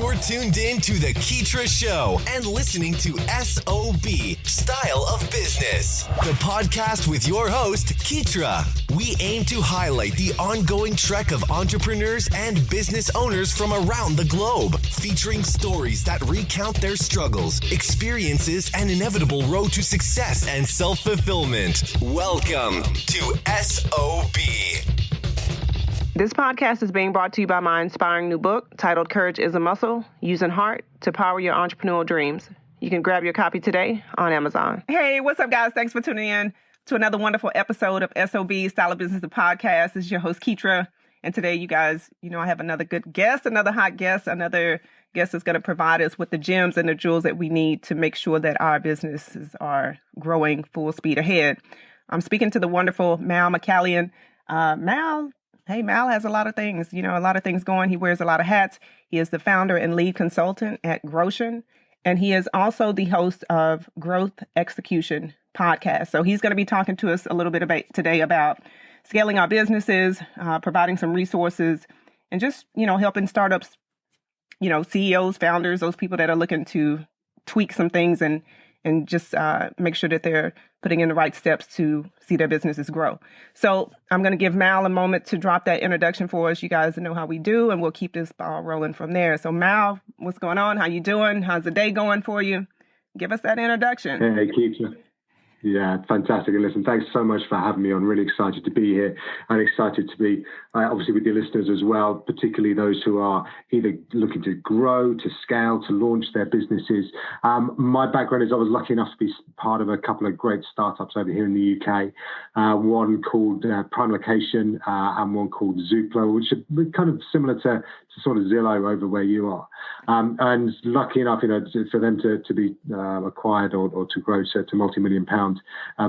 You're tuned in to the Keetria Show and listening to SOB, Style of Business, the podcast with your host, Keetria. We aim to highlight the ongoing trek of entrepreneurs and business owners from around the globe, featuring stories that recount their struggles, experiences, and inevitable road to success and self-fulfillment. Welcome to SOB. This podcast is being brought to you by my inspiring new book titled Courage is a Muscle, Using Heart to Power Your Entrepreneurial Dreams. You can grab your copy today on Amazon. Hey, what's up, guys? Thanks for tuning in to another wonderful episode of SOB, Style of Business, the podcast. This is your host, Keetria. And today, you guys, I have another good guest, another hot guest, another guest that's going to provide us with the gems and the jewels that we need to make sure that our businesses are growing full speed ahead. I'm speaking to the wonderful Mal McCallion. Mal has a lot of things, a lot of things going. He wears a lot of hats. He is the founder and lead consultant at Growtion, and he is also the host of Growth Execution podcast. So he's going to be talking to us a little bit today about scaling our businesses, providing some resources, and just, helping startups, CEOs, founders, those people that are looking to tweak some things and just make sure that they're putting in the right steps to see their businesses grow. So I'm going to give Mal a moment to drop that introduction for us. You guys know how we do, and we'll keep this ball rolling from there. So Mal, what's going on? How you doing? How's the day going for you? Give us that introduction. Hey, Keetria. Yeah, fantastic. And listen, thanks so much for having me on. Really excited to be here and excited to be obviously with your listeners as well, particularly those who are either looking to grow, to scale, to launch their businesses. My background is I was lucky enough to be part of a couple of great startups over here in the UK, one called Primelocation and one called Zoopla, which are kind of similar to sort of Zillow over where you are. And lucky enough, for them to be acquired or to grow to multi-million pound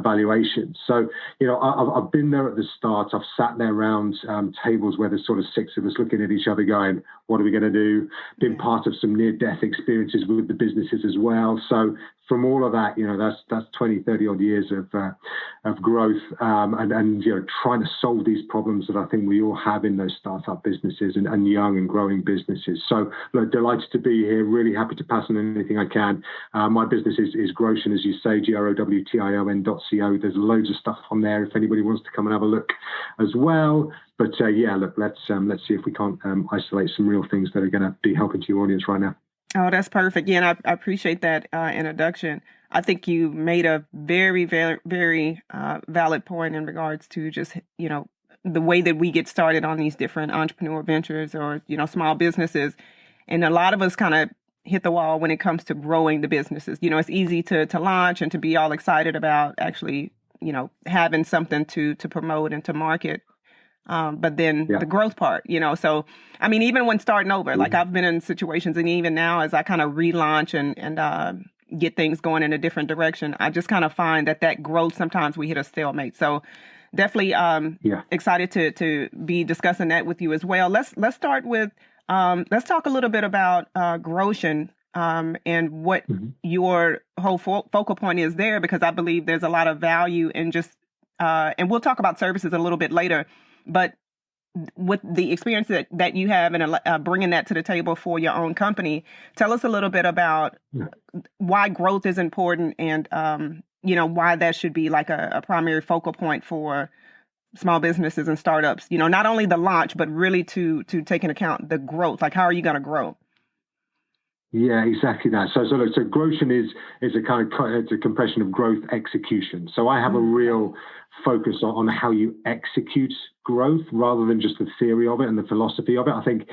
valuations. So, I've been there at the start. I've sat there around tables where there's sort of six of us looking at each other going, what are we going to do? Been part of some near-death experiences with the businesses as well. So from all of that, that's 20, 30 odd years of growth and trying to solve these problems that I think we all have in those startup businesses and young and growing businesses. So look, delighted to be here. Really happy to pass on anything I can. My business is Growtion, as you say, growtion.co. There's loads of stuff on there if anybody wants to come and have a look as well. But let's see if we can't isolate some real things that are going to be helping to your audience right now. Oh, that's perfect. Yeah, and I appreciate that introduction. I think you made a very, very, very valid point in regards to just, the way that we get started on these different entrepreneur ventures or, small businesses. And a lot of us kind of hit the wall when it comes to growing the businesses. It's easy to launch and to be all excited about actually, having something to promote and to market. But then the growth part, so, I mean, even when starting over, like I've been in situations and even now as I kind of relaunch and get things going in a different direction, I just kind of find that growth, sometimes we hit a stalemate. So definitely excited to be discussing that with you as well. Let's start with, let's talk a little bit about Growtion and what your whole focal point is there, because I believe there's a lot of value in just, and we'll talk about services a little bit later. But with the experience that you have and bringing that to the table for your own company, tell us a little bit about why growth is important and, why that should be like a primary focal point for small businesses and startups. Not only the launch, but really to take into account the growth. Like, how are you going to grow? Yeah, exactly that. So Growtion is it's a compression of growth execution. So I have a real focus on how you execute growth rather than just the theory of it and the philosophy of it. I think,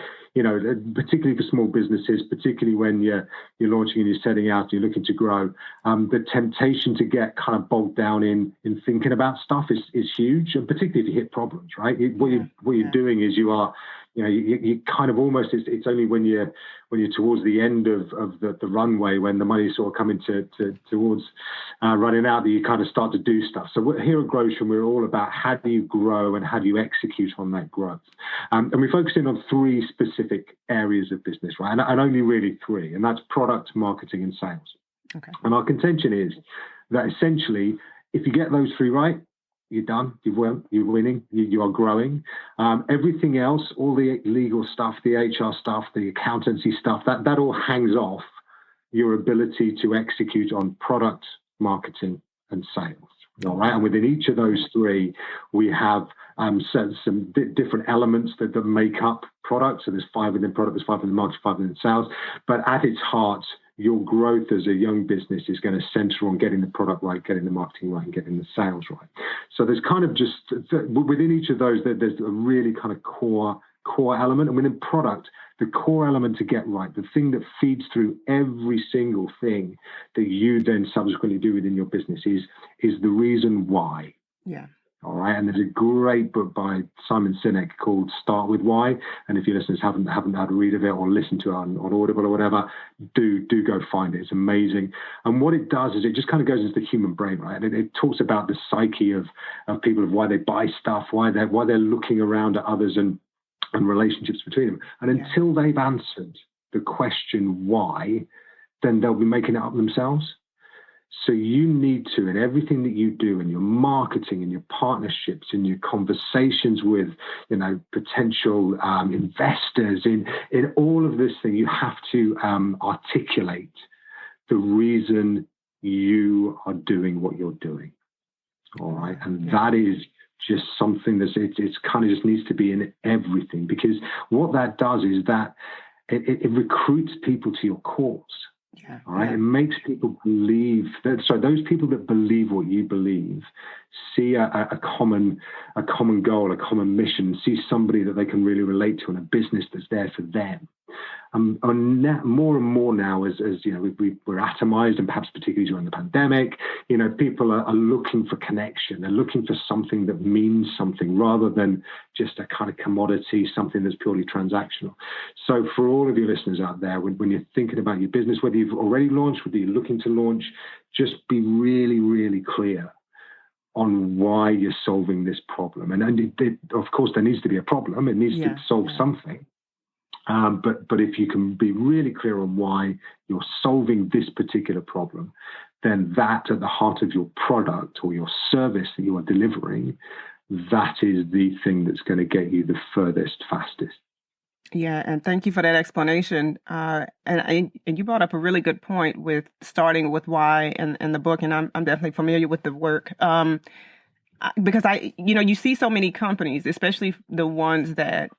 particularly for small businesses, particularly when you're launching and you're setting out and you're looking to grow, the temptation to get kind of bogged down in thinking about stuff is huge, and particularly if you hit problems, right? What you're doing is you kind of almost, it's only when you're towards the end of the runway, when the money's sort of coming towards running out, that you kind of start to do stuff. So here at Growtion, we're all about how do you grow and how do you execute on that growth. And we focus in on three specific areas of business, right? And only really three, and that's product, marketing, and sales. Okay. And our contention is that essentially, if you get those three right, you're done. You're winning. You are growing. Everything else, all the legal stuff, the HR stuff, the accountancy stuff, that all hangs off your ability to execute on product, marketing, and sales. All right. And within each of those three, we have some different elements that make up product. So there's 5 within product, there's 5 within marketing, 5 within sales. But at its heart, your growth as a young business is going to center on getting the product right, getting the marketing right, and getting the sales right. So there's kind of just within each of those, there's a really kind of core element. And within product, the core element to get right, the thing that feeds through every single thing that you then subsequently do within your business is the reason why. Yeah. All right. And there's a great book by Simon Sinek called Start With Why. And if your listeners haven't had a read of it or listened to it on Audible or whatever, do go find it. It's amazing. And what it does is it just kind of goes into the human brain, right? And it talks about the psyche of people, of why they buy stuff, why they're looking around at others and relationships between them. And until they've answered the question why, then they'll be making it up themselves. So you need to, in everything that you do, in your marketing, in your partnerships, in your conversations with, potential investors, in all of this thing, you have to articulate the reason you are doing what you're doing. All right. And that is just something it's kind of just needs to be in everything, because what that does is that it recruits people to your cause. Yeah. All right. It makes people believe that. So those people that believe what you believe see a common goal, a common mission, see somebody that they can really relate to, and a business that's there for them. More and more now, as we're atomized, and perhaps particularly during the pandemic, people are looking for connection. They're looking for something that means something rather than just a kind of commodity, something that's purely transactional. So for all of your listeners out there, when you're thinking about your business, whether you've already launched, whether you're looking to launch, just be really, really clear on why you're solving this problem. And of course, there needs to be a problem. It needs to solve something. But if you can be really clear on why you're solving this particular problem, then that at the heart of your product or your service that you are delivering, that is the thing that's going to get you the furthest, fastest. Yeah, and thank you for that explanation. And you brought up a really good point with starting with why in the book, and I'm definitely familiar with the work. Because you see so many companies, especially the ones that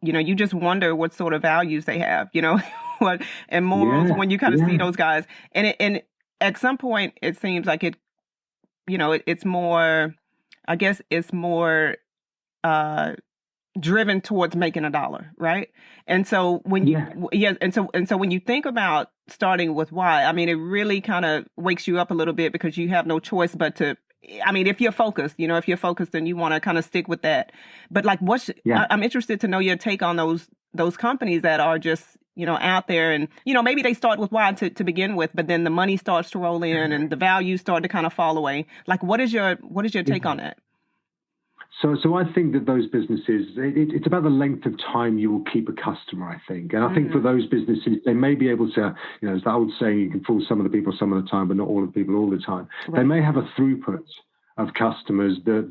you just wonder what sort of values they have, what and morals when you kind of see those guys. And at some point, it seems like it's more, I guess it's more driven towards making a dollar, right? And so when when you think about starting with why, I mean, it really kind of wakes you up a little bit, because you have no choice but to. I mean, if you're focused, then you want to kind of stick with that. But like, I'm interested to know your take on those companies that are just, out there, and, maybe they start with why to begin with, but then the money starts to roll in and the values start to kind of fall away. Like, what is your take on that? So I think that those businesses, it's about the length of time you will keep a customer, I think. And I think for those businesses, they may be able to, as the old saying, you can fool some of the people some of the time, but not all of the people all the time. Right. They may have a throughput of customers that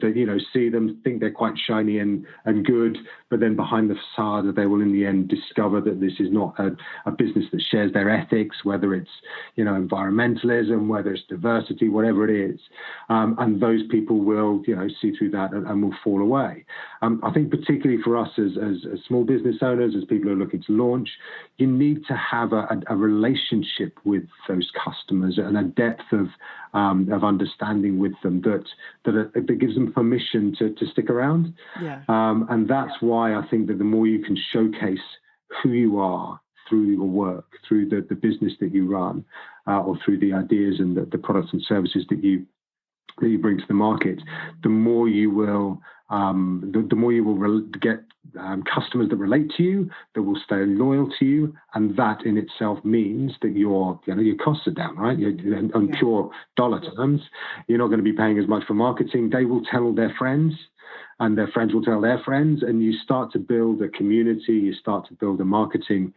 see them, think they're quite shiny and good, but then behind the facade, they will in the end discover that this is not a business that shares their ethics, whether it's environmentalism, whether it's diversity, whatever it is, and those people will see through that and will fall away. I think particularly for us as small business owners, as people who are looking to launch, you need to have a relationship with those customers and a depth of understanding with them that gives them permission to stick around. Yeah. And that's why I think that the more you can showcase who you are through your work, through the business that you run, or through the ideas and the products and services that you bring to the market, the more you will get customers that relate to you, that will stay loyal to you, and that in itself means that your costs are down, right? On pure dollar terms, you're not going to be paying as much for marketing. They will tell their friends, and their friends will tell their friends, and you start to build a community. You start to build a marketing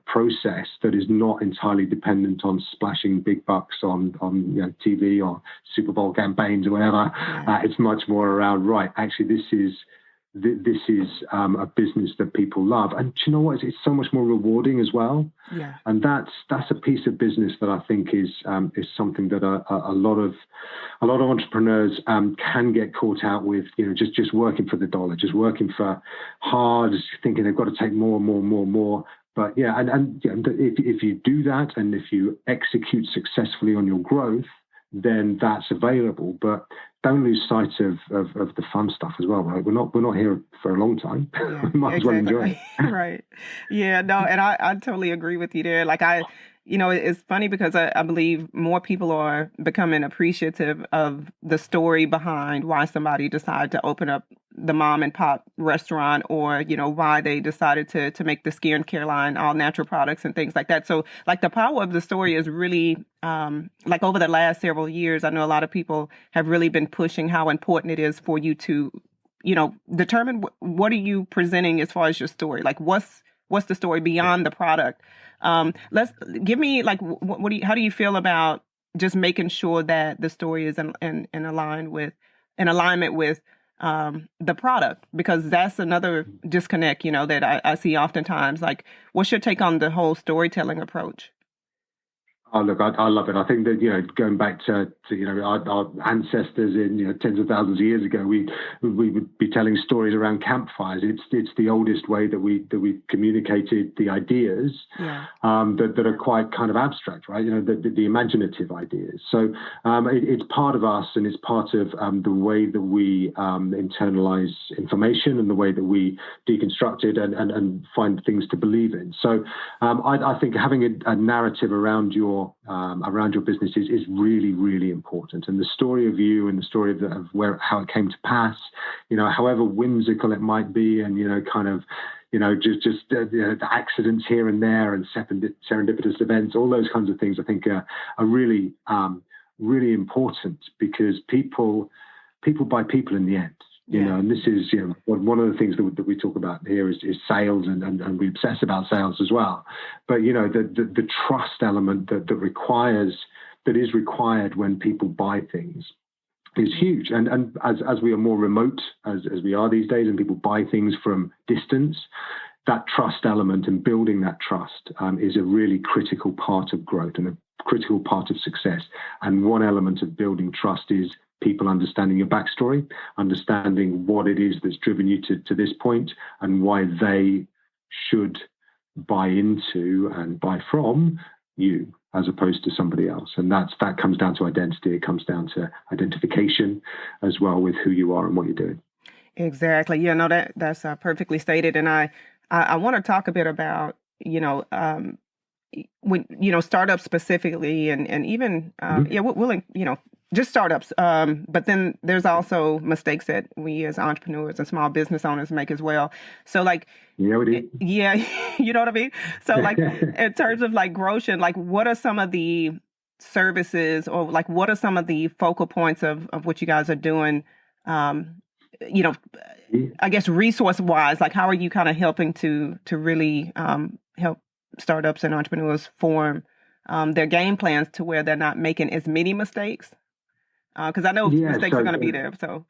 process that is not entirely dependent on splashing big bucks on TV or Super Bowl campaigns or whatever. It's much more around, right, actually this is a business that people love, and do you know what? It's so much more rewarding as well. Yeah. And that's a piece of business that I think is something that a lot of entrepreneurs can get caught out with. Just working for the dollar, just working for hard, thinking they've got to take more. But yeah, and if you do that, and if you execute successfully on your growth, then that's available. But don't lose sight of the fun stuff as well, right? We're not here for a long time. Yeah, We might as well enjoy it. Right. Yeah, no, and I totally agree with you there. Like it's funny because I believe more people are becoming appreciative of the story behind why somebody decided to open up the mom and pop restaurant, or, why they decided to make the skincare line all natural products and things like that. So like the power of the story is really, like over the last several years, I know a lot of people have really been pushing how important it is for you to, determine what are you presenting as far as your story? Like what's the story beyond the product? Let's give me like, how do you feel about just making sure that the story is in alignment with the product? Because that's another disconnect, that I see oftentimes. Like, what's your take on the whole storytelling approach? Oh, look, I love it. I think that, going back to our ancestors in, tens of thousands of years ago, we would be telling stories around campfires. It's the oldest way that we communicated the ideas, that are quite kind of abstract, right? The imaginative ideas. So it's part of us, and it's part of the way that we internalize information and the way that we deconstruct it and find things to believe in. So I think having a narrative around your business is really, really important, and the story of you and the story of how it came to pass, however whimsical it might be, and just the accidents here and there and serendipitous events, all those kinds of things, I think are really really important, because people buy people in the end. And this is one of the things that we talk about here is sales, and we obsess about sales as well. But the trust element that is required when people buy things is huge. And as we are more remote as we are these days, and people buy things from distance, that trust element and building that trust is a really critical part of growth and a critical part of success. And one element of building trust is people understanding your backstory, understanding what it is that's driven you to this point, and why they should buy into and buy from you as opposed to somebody else. And that comes down to identity. It comes down to identification as well with who you are and what you're doing. Exactly. Yeah, no, that's perfectly stated. And I want to talk a bit about, when, startups specifically, and even, we'll just startups. But then there's also mistakes that we as entrepreneurs and small business owners make as well. So like, yeah, we do. Yeah, you know what I mean? So like in terms of like Growtion, like what are some of the services, or like what are some of the focal points of what you guys are doing? I guess resource wise, like how are you kind of helping to really help startups and entrepreneurs form their game plans to where they're not making as many mistakes? Because I know mistakes are going to be there. So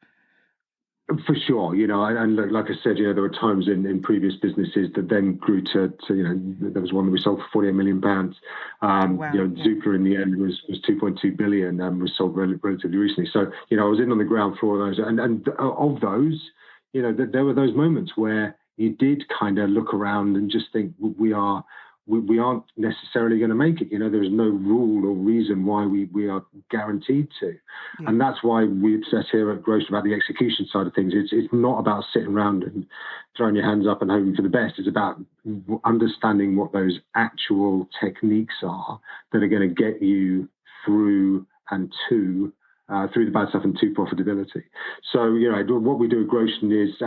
for sure, and like I said, there were times in previous businesses that then grew to there was one that we sold for £48 million. Wow, Zoopla in the end was 2.2 billion and was sold relatively recently. So I was in on the ground floor of those, and of those, there were those moments where you did kind of look around and just think we aren't necessarily going to make it. There is no rule or reason why we are guaranteed to. Yeah. And that's why we obsess here at Growtion about the execution side of things. It's not about sitting around and throwing your hands up and hoping for the best. It's about understanding what those actual techniques are that are going to get you through and to through the bad stuff and to profitability. So, what we do at Growtion is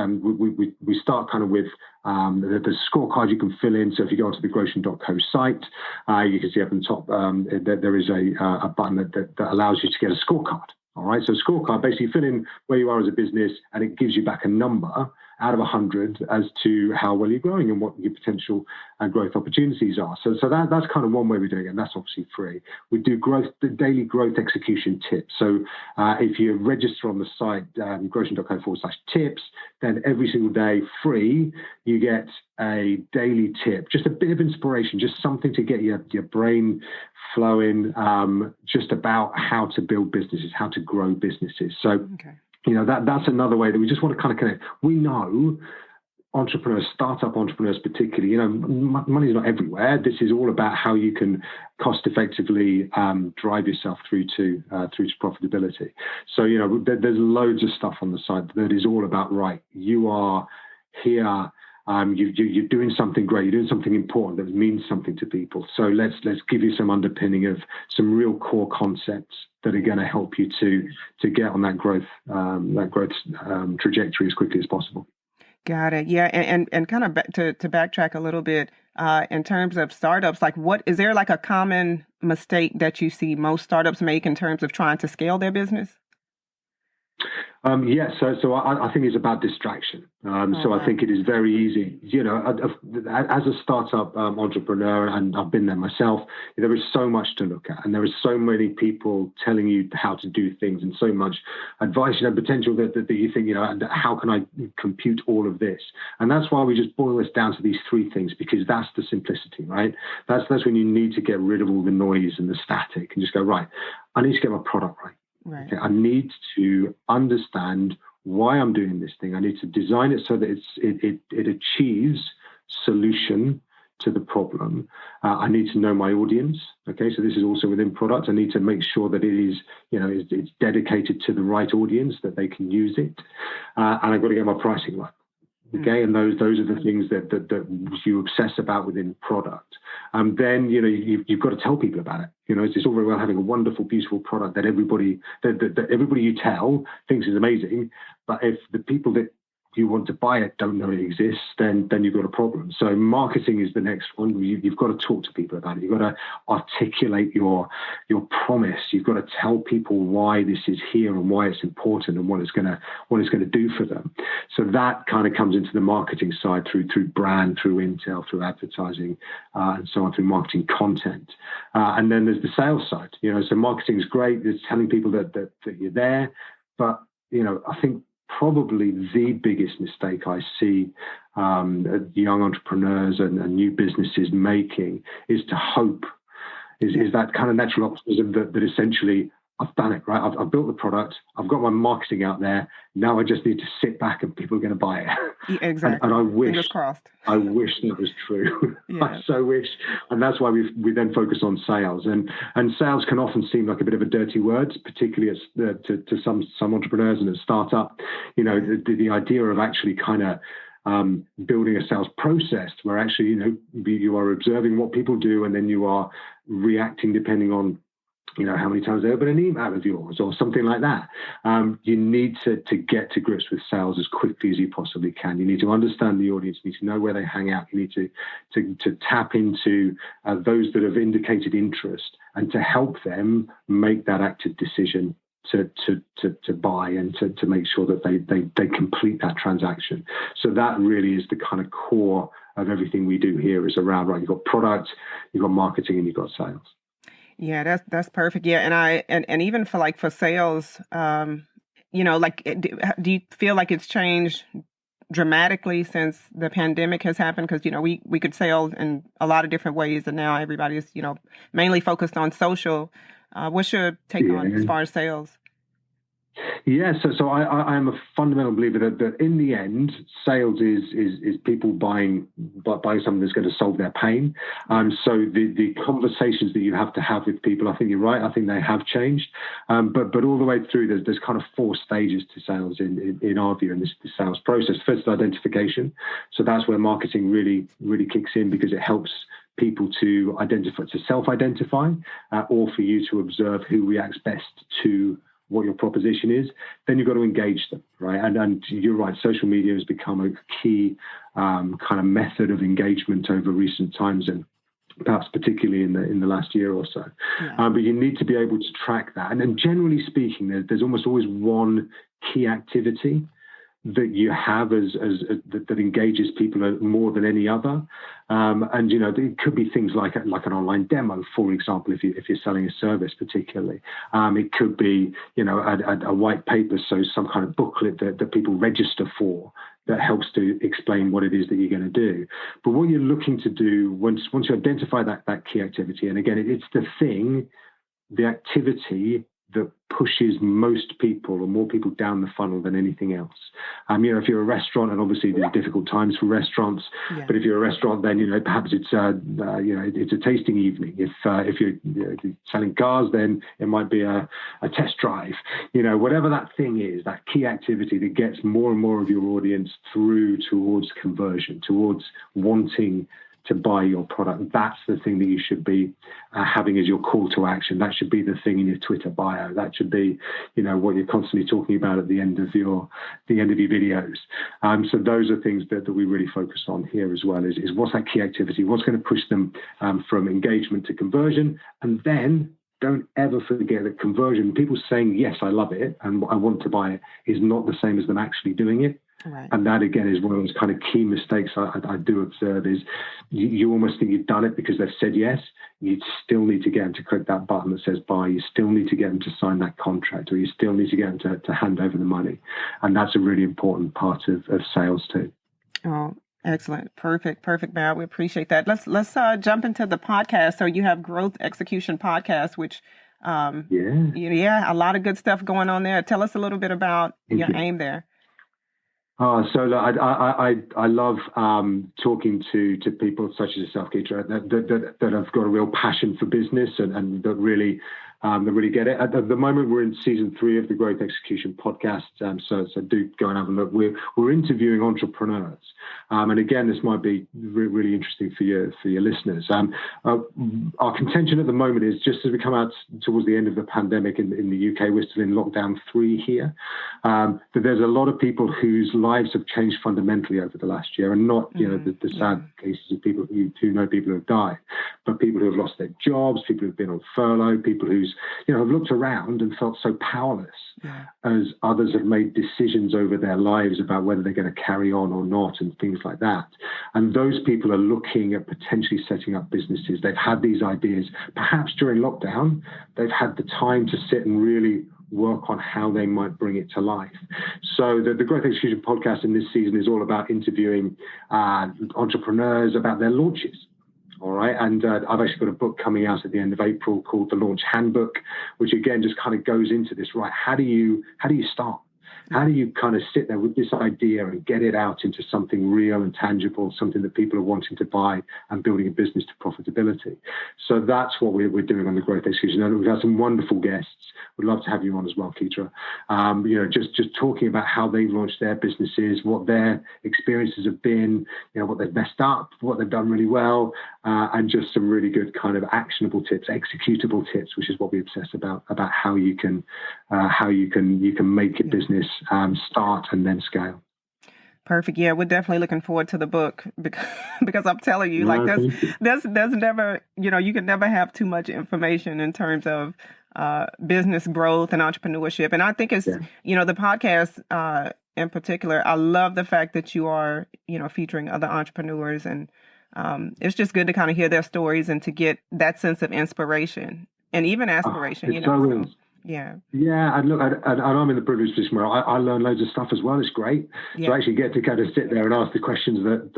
we start kind of with the scorecard you can fill in. So if you go onto the growtion.co site, you can see up on the top there is a button that allows you to get a scorecard. All right, so scorecard, basically you fill in where you are as a business, and it gives you back a number, out of 100 as to how well you're growing and what your potential growth opportunities are. So that's kind of one way we're doing it, and that's obviously free. We do the daily growth execution tips. So if you register on the site, growtion.co/tips, then every single day, free, you get a daily tip, just a bit of inspiration, just something to get your brain flowing, just about how to build businesses, how to grow businesses. So, that's another way that we just want to kind of connect. We know entrepreneurs, startup entrepreneurs particularly, money's not everywhere. This is all about how you can cost effectively drive yourself through to profitability. So, there's loads of stuff on the site that is all about, right, you are here. You're doing something great. You're doing something important that means something to people. So let's give you some underpinning of some real core concepts that are going to help you to get on that growth trajectory as quickly as possible. Got it. Yeah, and kind of to backtrack a little bit in terms of startups, like is there like a common mistake that you see most startups make in terms of trying to scale their business? Yes, so I think it's about distraction. I think it is very easy, as a startup entrepreneur, and I've been there myself, there is so much to look at, and there are so many people telling you how to do things, and so much advice, potential that you think, and how can I compute all of this? And that's why we just boil this down to these three things, because that's the simplicity, right? That's when you need to get rid of all the noise and the static and just go, right, I need to get my product right. Right. Okay, I need to understand why I'm doing this thing. I need to design it so that it achieves solution to the problem. I need to know my audience. Okay, so this is also within product. I need to make sure that it is, it's dedicated to the right audience, that they can use it, and I've got to get my pricing right. Okay, and those are the things that you obsess about within product. Then you've got to tell people about it. It's all very well having a wonderful, beautiful product that everybody you tell thinks is amazing, but if the people that you want to buy it don't know it exists, then you've got a problem. So marketing is the next one. You've got to talk to people about it. You've got to articulate your promise. You've got to tell people why this is here and why it's important and what it's going to do for them. So that kind of comes into the marketing side through brand, through intel, through advertising, and so on, through marketing content. And then there's the sales side. So marketing is great. It's telling people that you're there, but I think probably the biggest mistake I see young entrepreneurs and new businesses making is to hope, is that kind of natural optimism that essentially, I've done it, right? I've built the product. I've got my marketing out there. Now I just need to sit back and people are going to buy it. Yeah, exactly. And I wish that was true. Yeah. I so wish. And that's why we then focus on sales. And sales can often seem like a bit of a dirty word, particularly to some entrepreneurs and a startup. The idea of actually kind of building a sales process where actually, you are observing what people do and then you are reacting depending on how many times they open an email of yours or something like that. You need to get to grips with sales as quickly as you possibly can. You need to understand the audience. You need to know where they hang out. You need to tap into those that have indicated interest and to help them make that active decision to buy and to make sure that they complete that transaction. So that really is the kind of core of everything we do here, is around, right, you've got product, you've got marketing, and you've got sales. Yeah, that's perfect. Yeah, and even for sales, do you feel like it's changed dramatically since the pandemic has happened? Because we could sell in a lot of different ways, and now everybody's mainly focused on social. What's your take on as far as sales? Yeah, so I am a fundamental believer that in the end, sales is people buying something that's going to solve their pain. So the conversations that you have to have with people, I think you're right. I think they have changed. But all the way through, there's kind of 4 stages to sales in our view in this sales process. First, identification. So that's where marketing really, really kicks in, because it helps people to self-identify, or for you to observe who reacts best to what your proposition is. Then you've got to engage them, right? And you're right, social media has become a key kind of method of engagement over recent times, and perhaps particularly in the last year or so. Yeah. But you need to be able to track that. And then generally speaking, there's almost always one key activity that you have that engages people more than any other. And it could be things like an online demo, for example, if you're selling a service particularly. It could be a white paper, so some kind of booklet that people register for that helps to explain what it is that you're going to do. But what you're looking to do once you identify that key activity, and again, it's the activity that pushes most people or more people down the funnel than anything else. If you're a restaurant, and obviously there's difficult times for restaurants, but if you're a restaurant, then perhaps it's it's a tasting evening. If you're selling cars, then it might be a test drive. Whatever that thing is, that key activity that gets more and more of your audience through towards conversion, towards wanting to buy your product. That's the thing that you should be having as your call to action. That should be the thing in your Twitter bio. That should be, what you're constantly talking about at the end of your videos. So those are things that we really focus on here as well. Is what's that key activity? What's going to push them from engagement to conversion? And then don't ever forget that conversion, people saying, yes, I love it and I want to buy it, is not the same as them actually doing it. Right. And that, again, is one of those kind of key mistakes I do observe is you almost think you've done it because they've said yes. You still need to get them to click that button that says buy. You still need to get them to sign that contract, or you still need to get them to hand over the money. And that's a really important part of sales too. Oh, excellent. Perfect, Mal. We appreciate that. Let's jump into the podcast. So you have Growth Execution Podcast, which a lot of good stuff going on there. Tell us a little bit about your aim there. So I love talking to people such as yourself, Keetria, that have got a real passion for business and that really get it. At the moment, we're in season 3 of the Growth Execution Podcast, so do go and have a look. We're interviewing entrepreneurs, and again, this might be really interesting for your listeners. Our contention at the moment is just as we come out towards the end of the pandemic in the UK, we're still in lockdown 3 here. That there's a lot of people whose lives have changed fundamentally over the last year, and not the sad cases of people who know people who have died, but people who have lost their jobs, people who've been on furlough, people who's have looked around and felt so powerless as others have made decisions over their lives about whether they're going to carry on or not and things like that. And those people are looking at potentially setting up businesses. They've had these ideas, perhaps during lockdown, they've had the time to sit and really work on how they might bring it to life. So the Growth Execution Podcast in this season is all about interviewing entrepreneurs about their launches. All right. And I've actually got a book coming out at the end of April called The Launch Handbook, which again just kind of goes into this, right? How do you start? How do you kind of sit there with this idea and get it out into something real and tangible, something that people are wanting to buy and building a business to profitability? So that's what we're doing on the Growth Execution. And we've had some wonderful guests. We'd love to have you on as well, Keetria. Just talking about how they've launched their businesses, what their experiences have been, what they've messed up, what they've done really well, and just some really good kind of actionable tips, executable tips, which is what we obsess about how you can make your business start and then scale. Perfect. Yeah, we're definitely looking forward to the book because I'm telling you, there's never, you can never have too much information in terms of business growth and entrepreneurship. And I think it's, the podcast in particular, I love the fact that you are, featuring other entrepreneurs, and it's just good to kind of hear their stories and to get that sense of inspiration and even aspiration, Yeah. And look, and I'm in the privileged position where I learn loads of stuff as well. It's great to actually get to kind of sit there and ask the questions that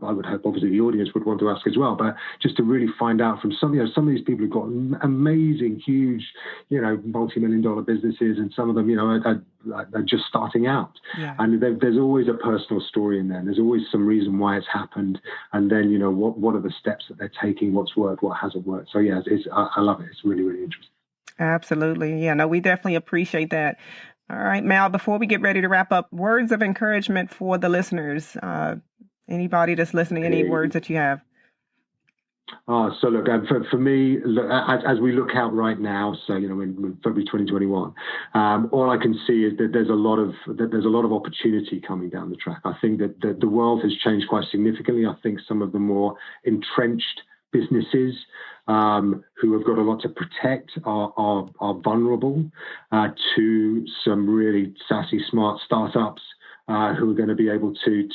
I would hope obviously the audience would want to ask as well. But just to really find out from some of these people who've got amazing, huge, multi-million-dollar businesses, and some of them, are just starting out. And there's always a personal story in there. There's always some reason why it's happened, and then what are the steps that they're taking, what's worked, what hasn't worked. So I love it. It's really, really interesting. Absolutely. Yeah, no, we definitely appreciate that. All right, Mal, before we get ready to wrap up, words of encouragement for the listeners. Anybody that's listening, any words that you have? So look, for me, as we look out right now, so in February 2021, all I can see is that there's a lot of opportunity coming down the track. I think that the world has changed quite significantly. I think some of the more entrenched businesses who have got a lot to protect are vulnerable to some really sassy, smart startups who are going to be able to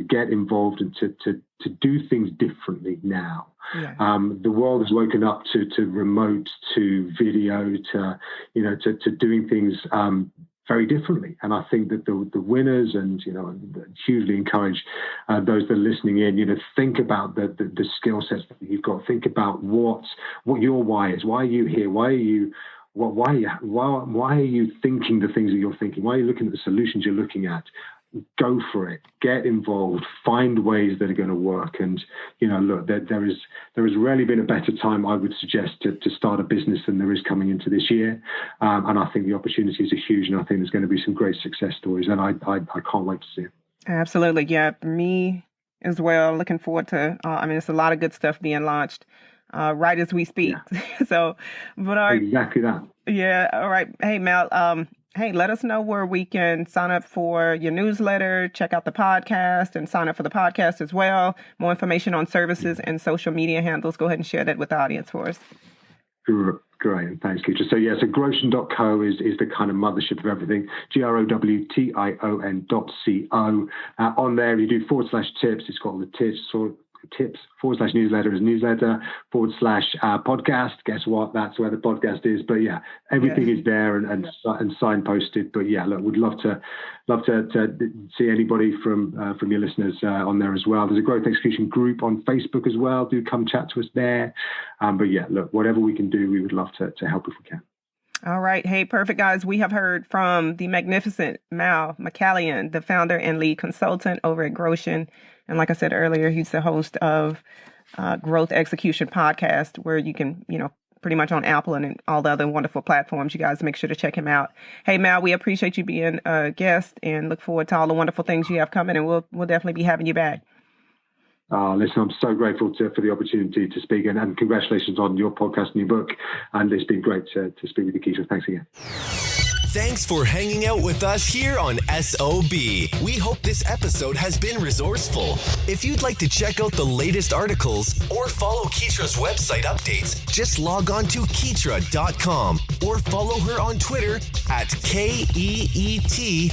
get involved and to do things differently now. Yeah. The world has woken up to remote, to video, to doing things very differently. And I think that the winners, and hugely encourage those that are listening in, think about the skill sets that you've got. Think about what your why is. Why are you here? Why are you thinking the things that you're thinking? Why are you looking at the solutions you're looking at? Go for it. Get involved. Find ways that are going to work. And look, there has rarely been a better time, I would suggest, to start a business than there is coming into this year. And I think the opportunities are huge, and I think there's going to be some great success stories. And I can't wait to see it. Absolutely, yeah. Me as well. Looking forward to. It's a lot of good stuff being launched right as we speak. Yeah. Exactly that. Yeah. All right. Hey, Mal. Hey, let us know where we can sign up for your newsletter, check out the podcast, and sign up for the podcast as well. More information on services and social media handles. Go ahead and share that with the audience for us. Great. And thanks, Keetria. So Growtion.co is the kind of mothership of everything. GROWTION.co. On there, you do /tips. It's got all the tips /newsletter is newsletter /podcast. Guess what? That's where the podcast is. But yeah, everything is there and signposted. But yeah, look, would love to see anybody from your listeners on there as well. There's a growth execution group on Facebook as well. Do come chat to us there. But yeah, look, whatever we can do, we would love to help if we can. All right. Hey, perfect, guys. We have heard from the magnificent Mal McCallion, the founder and lead consultant over at Growtion. And like I said earlier, he's the host of Growth Execution Podcast, where you can, pretty much on Apple and all the other wonderful platforms. You guys make sure to check him out. Hey, Mal, we appreciate you being a guest and look forward to all the wonderful things you have coming. And we'll definitely be having you back. Listen, I'm so grateful for the opportunity to speak, and congratulations on your podcast and your book. And it's been great to speak with you, Keetria. Thanks again. Thanks for hanging out with us here on SOB. We hope this episode has been resourceful. If you'd like to check out the latest articles or follow Keetria's website updates, just log on to Keetria.com or follow her on Twitter at KEETRIA.